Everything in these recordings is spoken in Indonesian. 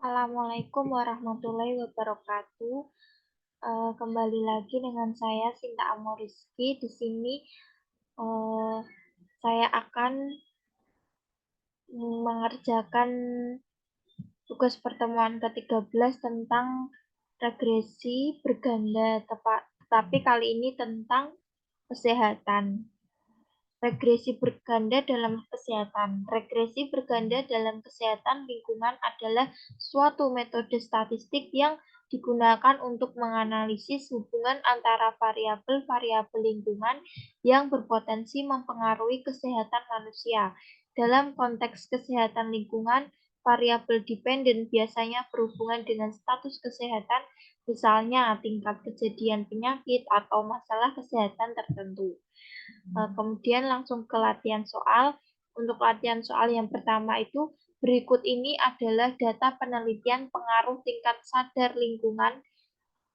Assalamualaikum warahmatullahi wabarakatuh. Kembali lagi dengan saya Sinta Amoriski. Di sini eh, saya akan mengerjakan tugas pertemuan ke-13 tentang regresi berganda, tetapi kali ini tentang kesehatan. Regresi berganda dalam kesehatan. Regresi berganda dalam kesehatan lingkungan adalah suatu metode statistik yang digunakan untuk menganalisis hubungan antara variabel-variabel lingkungan yang berpotensi mempengaruhi kesehatan manusia. Dalam konteks kesehatan lingkungan, variabel dependen biasanya berhubungan dengan status kesehatan, misalnya tingkat kejadian penyakit atau masalah kesehatan tertentu. Kemudian langsung ke latihan soal. Untuk latihan soal yang pertama itu, berikut ini adalah data penelitian pengaruh tingkat sadar lingkungan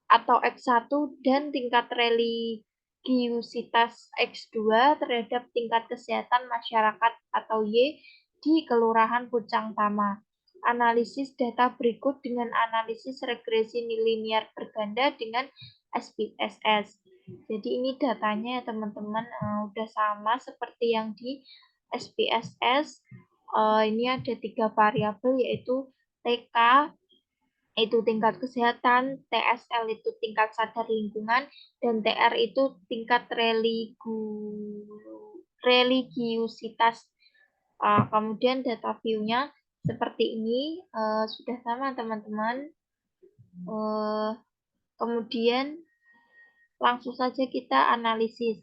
atau X1 dan tingkat religiusitas X2 terhadap tingkat kesehatan masyarakat atau Y di Kelurahan Pucang Tama. Analisis data berikut dengan analisis regresi linear berganda dengan SPSS. Jadi ini datanya ya teman-teman udah sama seperti yang di SPSS. Ini ada 3 variabel yaitu TK itu tingkat kesehatan, TSL itu tingkat sadar lingkungan, dan TR itu tingkat religiusitas. Kemudian data view-nya seperti ini, sudah sama teman-teman. Kemudian langsung saja kita analisis.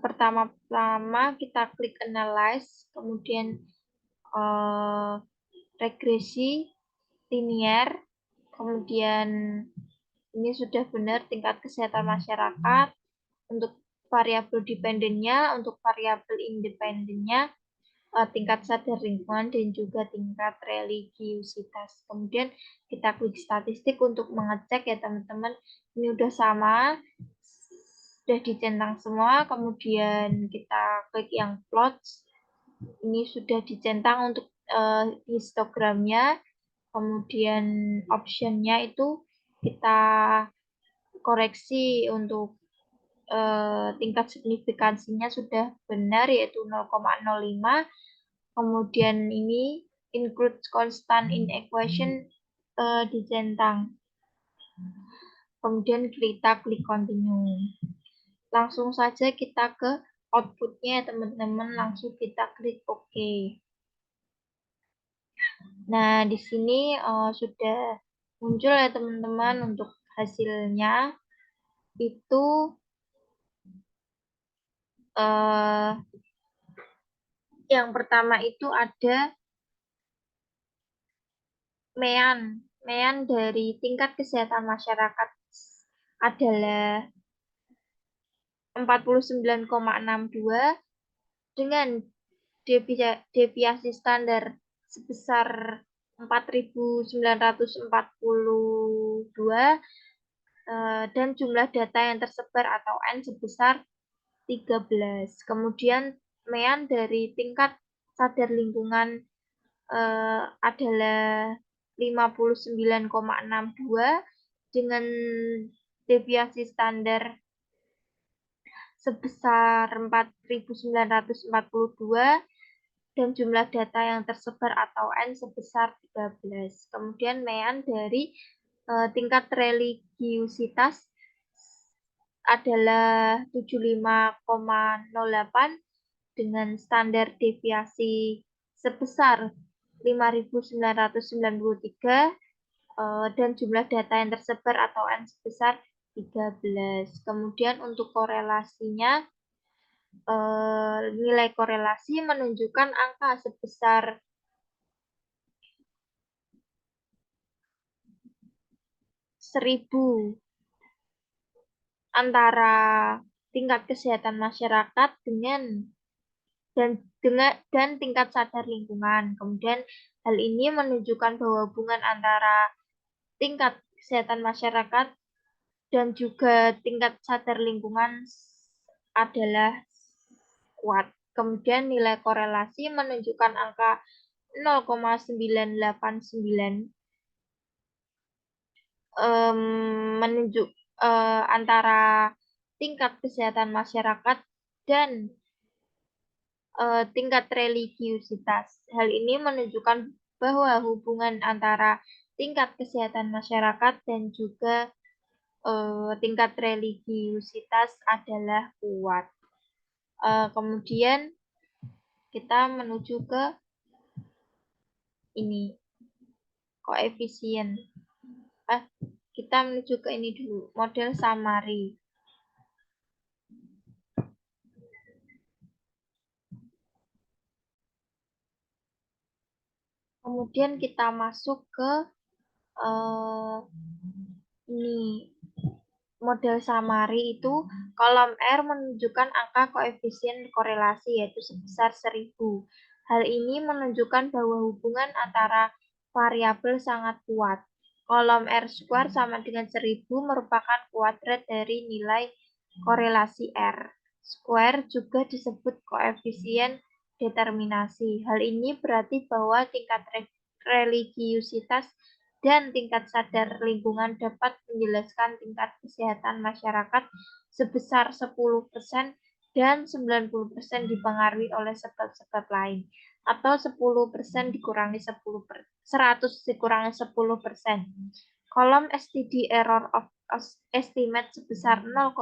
Pertama-tama kita klik analyze, kemudian regresi linear, kemudian ini sudah benar tingkat kesehatan masyarakat, untuk variabel dependennya, untuk variabel independennya, tingkat sadar lingkungan, dan juga tingkat religiusitas. Kemudian kita klik statistik untuk mengecek ya teman-teman, ini udah sama, sudah dicentang semua, kemudian kita klik yang plots, ini sudah dicentang untuk histogramnya, kemudian optionnya itu kita koreksi untuk tingkat signifikansinya sudah benar yaitu 0,05. Kemudian ini include constant in equation dicentang. Kemudian kita klik continue. Langsung saja kita ke outputnya teman-teman, langsung kita klik OK. Nah, di sini sudah muncul ya teman-teman untuk hasilnya itu yang pertama itu ada MEAN dari tingkat kesehatan masyarakat adalah 49,62 dengan deviasi standar sebesar 4.942 dan jumlah data yang tersebar atau N sebesar 13. Kemudian MEAN dari tingkat sadar lingkungan adalah 59,62 dengan deviasi standar sebesar 4.942 dan jumlah data yang tersebar atau N sebesar 13. Kemudian MEAN dari tingkat religiusitas adalah 75,08 dengan standar deviasi sebesar 5.993 dan jumlah data yang tersebar atau N sebesar 13. Kemudian untuk korelasinya, nilai korelasi menunjukkan angka sebesar 1.000 antara tingkat kesehatan masyarakat dan tingkat sadar lingkungan. Kemudian hal ini menunjukkan bahwa hubungan antara tingkat kesehatan masyarakat dan juga tingkat sadar lingkungan adalah kuat. Kemudian nilai korelasi menunjukkan angka 0,989 menunjuk antara tingkat kesehatan masyarakat dan tingkat religiusitas. Hal ini menunjukkan bahwa hubungan antara tingkat kesehatan masyarakat dan juga tingkat religiusitas adalah kuat. Kemudian kita menuju ke ini koefisien. Kita menuju ke ini dulu, model summary. Kemudian kita masuk ke ini model summary itu kolom R menunjukkan angka koefisien korelasi yaitu sebesar 1000. Hal ini menunjukkan bahwa hubungan antara variabel sangat kuat. Kolom R square sama dengan 1000 merupakan kuadrat dari nilai korelasi R. Square juga disebut koefisien determinasi. Hal ini berarti bahwa tingkat religiusitas dan tingkat sadar lingkungan dapat menjelaskan tingkat kesehatan masyarakat sebesar 10% dan 90% dipengaruhi oleh sebab-sebab lain, atau 10% dikurangi 100 dikurangi 10%. Kolom STD error of estimate sebesar 0,000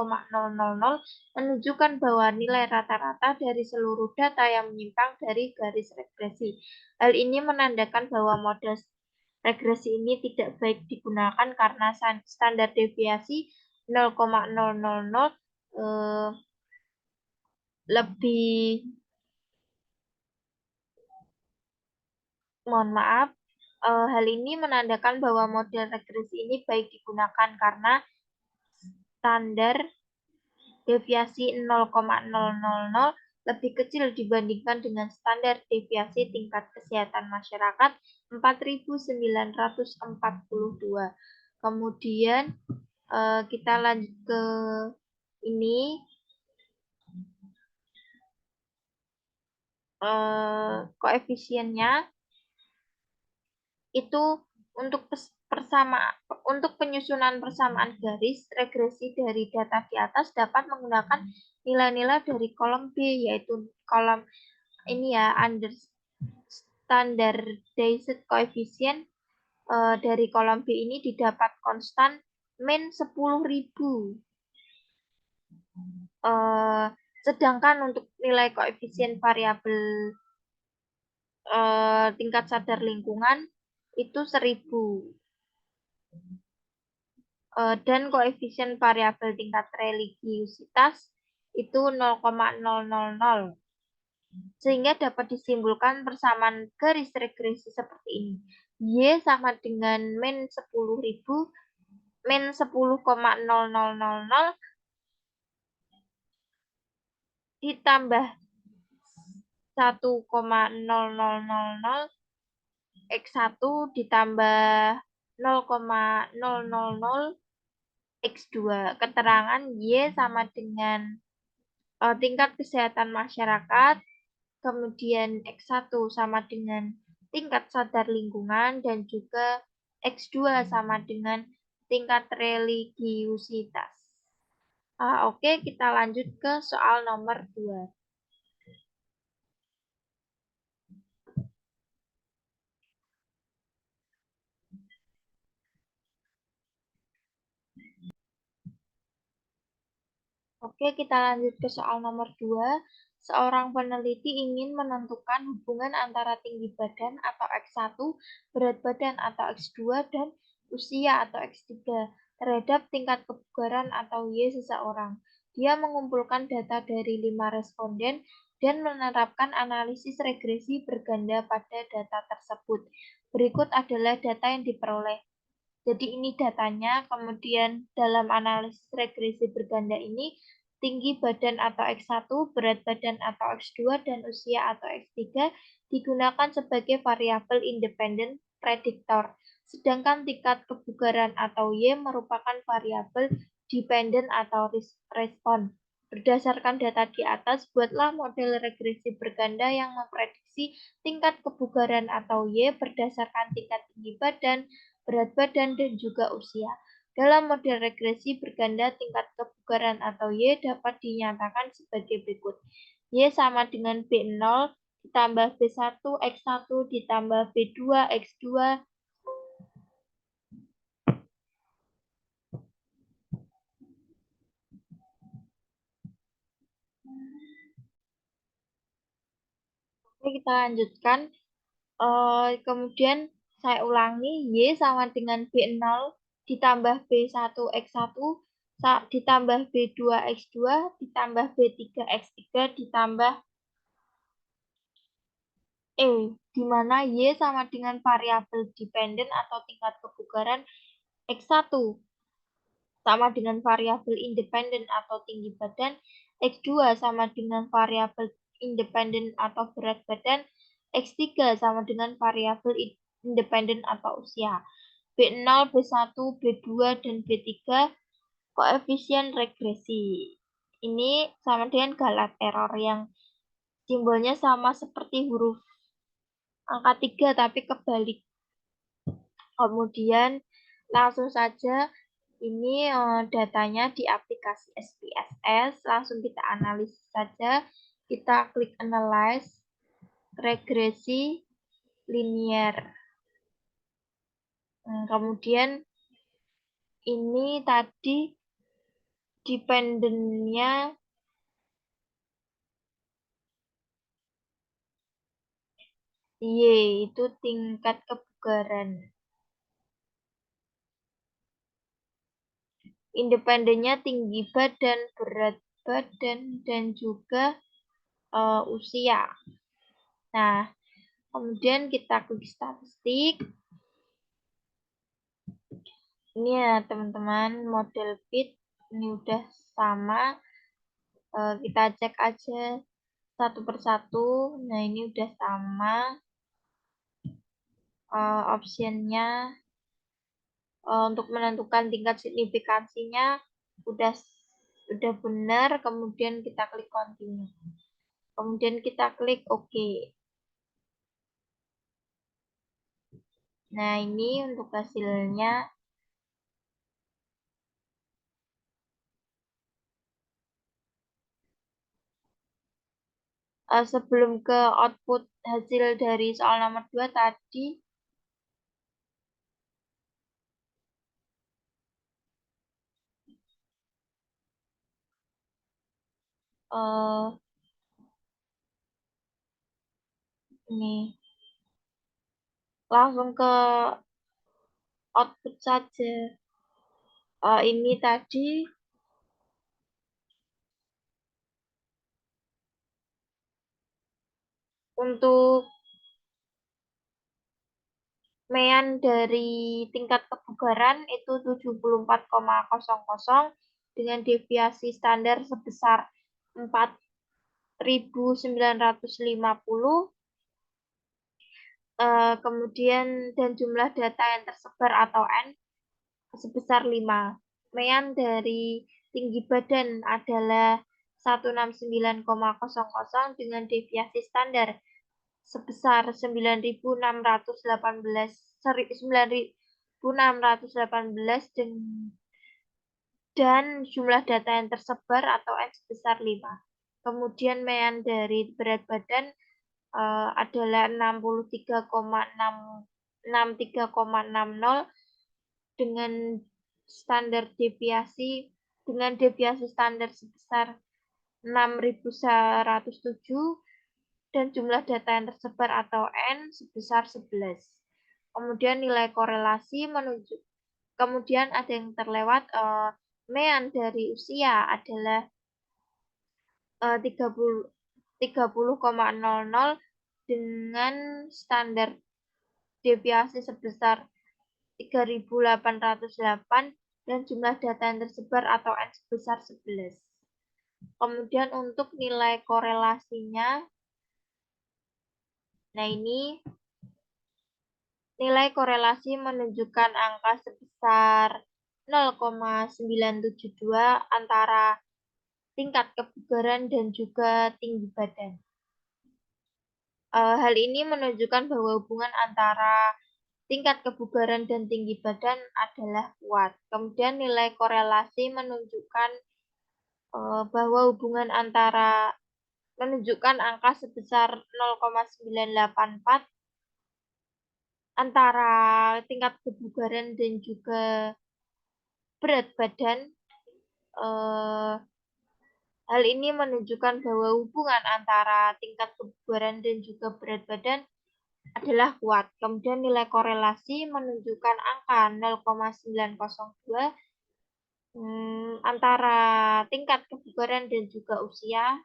menunjukkan bahwa nilai rata-rata dari seluruh data yang menyimpang dari garis regresi. Hal ini menandakan bahwa model regresi ini tidak baik digunakan karena standar deviasi 0,000 lebih, mohon maaf, hal ini menandakan bahwa model regresi ini baik digunakan karena standar deviasi 0,000 lebih kecil dibandingkan dengan standar deviasi tingkat kesehatan masyarakat 4.942. Kemudian kita lanjut ke ini koefisiennya itu untuk penyusunan persamaan garis regresi dari data di atas dapat menggunakan nilai-nilai dari kolom B, yaitu kolom ini ya, under standardized coefficient dari kolom B ini didapat konstan min 10.000. Sedangkan untuk nilai koefisien variabel tingkat sadar lingkungan itu 1000. Dan koefisien variabel tingkat religiusitas itu 0,000. Sehingga dapat disimpulkan persamaan garis regresi seperti ini. Y sama dengan min 10.000 min 10,0000 ditambah 1,0000 X1 ditambah 0,000 X2. Keterangan Y sama dengan tingkat kesehatan masyarakat, kemudian X1 sama dengan tingkat sadar lingkungan, dan juga X2 sama dengan tingkat religiusitas. Oke, kita lanjut ke soal nomor 2. Oke, kita lanjut ke soal nomor 2. Seorang peneliti ingin menentukan hubungan antara tinggi badan atau X1, berat badan atau X2, dan usia atau X3 terhadap tingkat kebugaran atau Y seseorang. Dia mengumpulkan data dari 5 responden dan menerapkan analisis regresi berganda pada data tersebut. Berikut adalah data yang diperoleh. Jadi ini datanya, kemudian dalam analisis regresi berganda ini, tinggi badan atau X1, berat badan atau X2, dan usia atau X3 digunakan sebagai variabel independen prediktor. Sedangkan tingkat kebugaran atau Y merupakan variabel dependen atau respon. Berdasarkan data di atas, buatlah model regresi berganda yang memprediksi tingkat kebugaran atau Y berdasarkan tingkat tinggi badan, berat badan, dan juga usia. Dalam model regresi berganda, tingkat kebugaran atau Y dapat dinyatakan sebagai berikut. Y sama dengan B0 ditambah B1 X1 ditambah B2 X2 Oke, kita lanjutkan. Kemudian saya ulangi, Y sama dengan B0 ditambah B1 X1 ditambah B2 X2 ditambah B3 X3 ditambah di mana Y sama dengan variabel dependen atau tingkat kebugaran X1 sama dengan variabel independen atau tinggi badan, X2 sama dengan variabel independen atau berat badan, X3 sama dengan variabel independen atau usia. B0, B1, B2, dan B3 koefisien regresi. Ini sama dengan galat error yang simbolnya sama seperti huruf angka 3 tapi kebalik. Kemudian langsung saja ini datanya di aplikasi SPSS, langsung kita analisis saja. Kita klik analyze regresi linear. Kemudian ini tadi dependennya Y, itu tingkat kebugaran. Independennya tinggi badan, berat badan, dan juga usia. Nah, kemudian kita klik statistik. Ini ya teman-teman, model fit ini udah sama. Kita cek aja satu persatu. Nah, ini udah sama. Optionnya untuk menentukan tingkat signifikansinya udah benar. Kemudian kita klik continue. Kemudian kita klik OK. Nah, ini untuk hasilnya. Sebelum ke output hasil dari soal nomor 2 tadi, ini langsung ke output saja. Ini tadi untuk mean dari tingkat kebugaran itu 74,00 dengan deviasi standar sebesar 4.950. Kemudian dan jumlah data yang tersebar atau N sebesar 5. Mean dari tinggi badan adalah 169,00 dengan deviasi standar sebesar 9.618 dan jumlah data yang tersebar atau N sebesar 5. Kemudian mean dari berat badan adalah 63,60 dengan deviasi standar sebesar 6.107 dan jumlah data yang tersebar atau N sebesar 11. Kemudian nilai korelasi kemudian ada yang terlewat, mean dari usia adalah 30,00 dengan standar deviasi sebesar 3.808 dan jumlah data yang tersebar atau N sebesar 11. Kemudian untuk nilai korelasinya, nah ini nilai korelasi menunjukkan angka sebesar 0,972 antara tingkat kebugaran dan juga tinggi badan. Hal ini menunjukkan bahwa hubungan antara tingkat kebugaran dan tinggi badan adalah kuat. Kemudian nilai korelasi menunjukkan bahwa hubungan antara menunjukkan angka sebesar 0,984 antara tingkat kebugaran dan juga berat badan. Hal ini menunjukkan bahwa hubungan antara tingkat kebugaran dan juga berat badan adalah kuat. Kemudian nilai korelasi menunjukkan angka 0,902 antara tingkat kebugaran dan juga usia.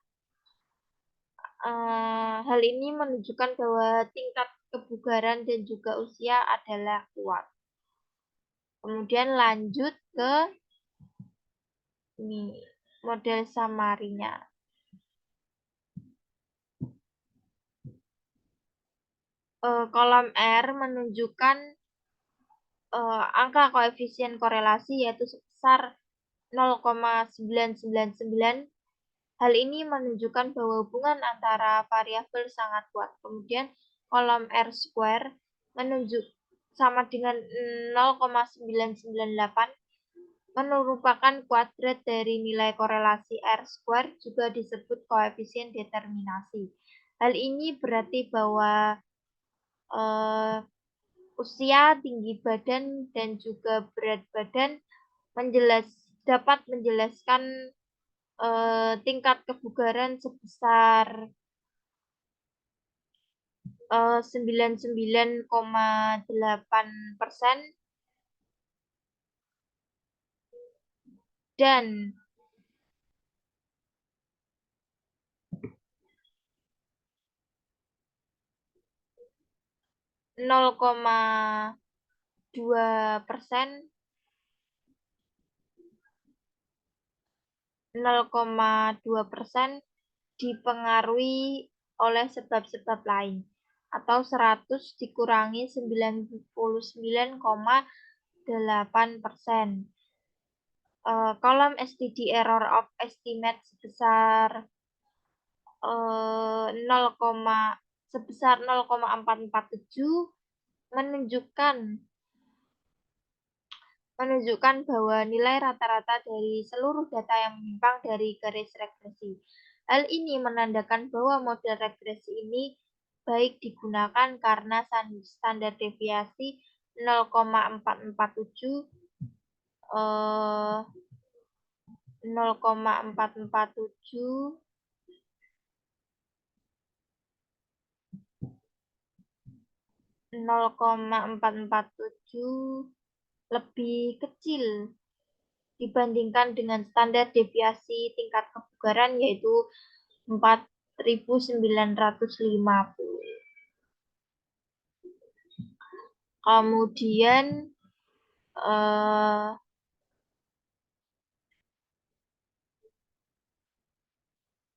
Hal ini menunjukkan bahwa tingkat kebugaran dan juga usia adalah kuat. Kemudian lanjut ke ini model summary-nya. Kolom R menunjukkan angka koefisien korelasi yaitu sebesar 0,999. Hal ini menunjukkan bahwa hubungan antara variabel sangat kuat. Kemudian kolom R square menunjuk sama dengan 0,998 merupakan kuadrat dari nilai korelasi R square, juga disebut koefisien determinasi. Hal ini berarti bahwa usia, tinggi badan, dan juga berat badan dapat menjelaskan tingkat kebugaran sebesar 99,8% dan 0,2%, 0,2% dipengaruhi oleh sebab-sebab lain, atau 100 dikurangi 99,8%. Kolom STD error of estimate sebesar 0,447 menunjukkan bahwa nilai rata-rata dari seluruh data yang menyimpang dari garis regresi. Hal ini menandakan bahwa model regresi ini baik digunakan karena standar deviasi 0,447 0,447 lebih kecil dibandingkan dengan standar deviasi tingkat kebugaran yaitu 4.950. Kemudian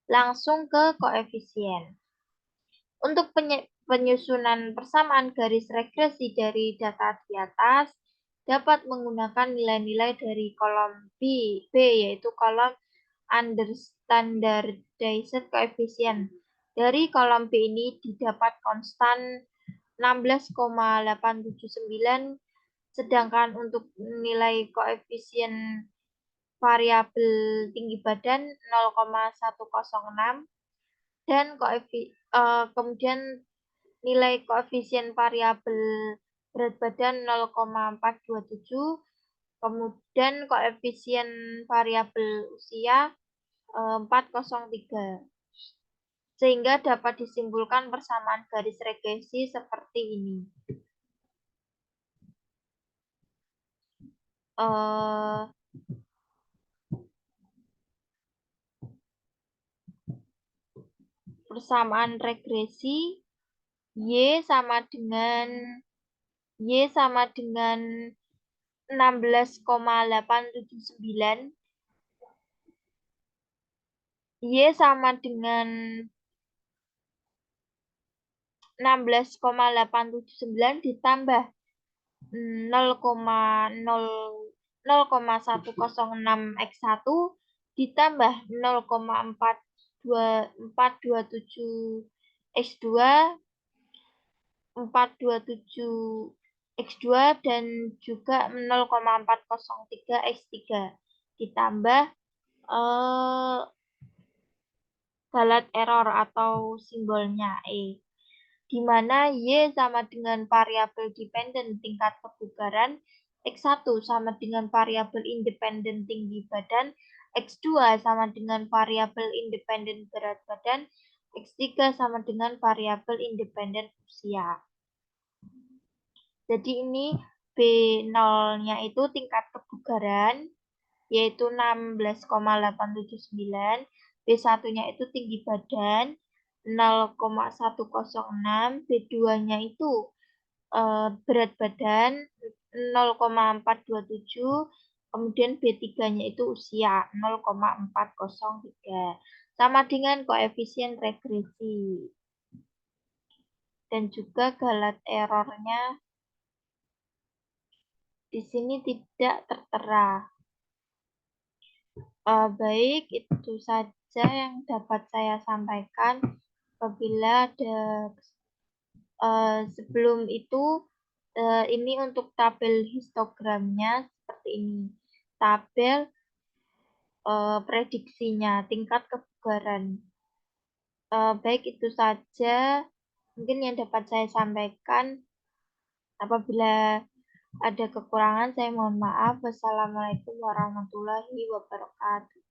langsung ke koefisien. Untuk penyusunan persamaan garis regresi dari data di atas dapat menggunakan nilai-nilai dari kolom B yaitu kolom Unstandardized Coefficient. Dari kolom B ini didapat konstan 16,879, sedangkan untuk nilai koefisien variabel tinggi badan 0,106 dan kemudian nilai koefisien variabel berat badan 0,427, kemudian koefisien variabel usia 403. Sehingga dapat disimpulkan persamaan garis regresi seperti ini. Persamaan regresi Y sama dengan 16,879, Y sama dengan 16,879 ditambah 0,106x1 ditambah 0,427x2 427 X2 dan juga 0,403 X3 ditambah galat error atau simbolnya E, di mana Y sama dengan variabel dependen tingkat kebugaran, X1 sama dengan variabel independen tinggi badan, X2 sama dengan variabel independen berat badan, X3 sama dengan variabel independen usia. Jadi ini B0-nya itu tingkat kebugaran, yaitu 16,879, B1-nya itu tinggi badan 0,106, B2-nya itu berat badan 0,427, kemudian B3-nya itu usia 0,403, sama dengan koefisien regresi. Dan juga galat errornya di sini tidak tertera. Baik, itu saja yang dapat saya sampaikan. Apabila ada sebelum itu, ini untuk tabel histogramnya seperti ini. Tabel prediksinya, tingkat kebugaran. Baik, itu saja mungkin yang dapat saya sampaikan. Apabila ada kekurangan, saya mohon maaf. Wassalamualaikum warahmatullahi wabarakatuh.